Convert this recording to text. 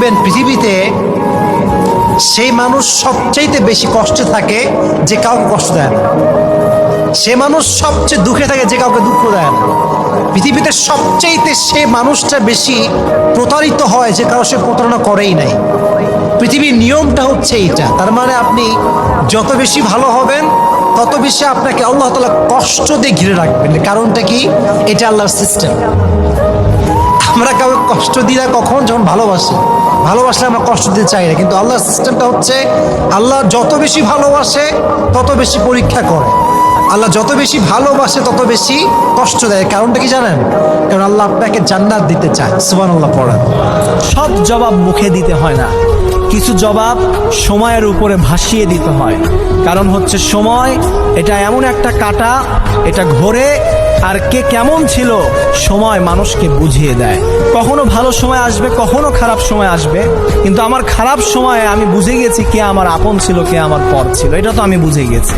দেখবেন পৃথিবীতে সেই মানুষ সবচাইতে বেশি কষ্টে থাকে যে কাউকে কষ্ট দেয় না। সে মানুষ সবচেয়ে দুঃখে থাকে যে কাউকে দুঃখ দেয় না। পৃথিবীতে সবচাইতে সে মানুষটা বেশি প্রতারিত হয় যে কারো সে প্রতারণা করেই নাই। পৃথিবীর নিয়মটা হচ্ছে এইটা। তার মানে আপনি যত বেশি ভালো হবেন তত বেশি আপনাকে আল্লাহ তাআলা কষ্ট দিয়ে ঘিরে রাখবেন। কারণটা কি? এটা আল্লাহর সিস্টেম। আমরা কাউকে কষ্ট দিই না কখন? যখন ভালোবাসলে আমরা কষ্ট দিতে চাই না। কিন্তু আল্লাহর সিস্টেমটা হচ্ছে আল্লাহ যত বেশি ভালোবাসে তত বেশি পরীক্ষা করে। আল্লাহ যত বেশি ভালোবাসে তত বেশি কষ্ট দেয়। কারণটা কি জানেন? কারণ আল্লাহ আপনাকে জান্নাত দিতে চায়। সুবহানাল্লাহ পড়েন। সব জবাব মুখে দিতে হয় না, কিছু জবাব সময়ের উপরে ভাসিয়ে দিতে হয়। কারণ হচ্ছে সময় এটা এমন একটা কাঁটা, এটা ঘোরে, আর কে কেমন ছিল সময় মানুষকে বুঝিয়ে দেয়। কখনো ভালো সময় আসবে, কখনো খারাপ সময় আসবে, কিন্তু আমার খারাপ সময়ে আমি বুঝে গেছি কে আমার আপন ছিল, কে আমার পর ছিল, এটা তো আমি বুঝে গেছি।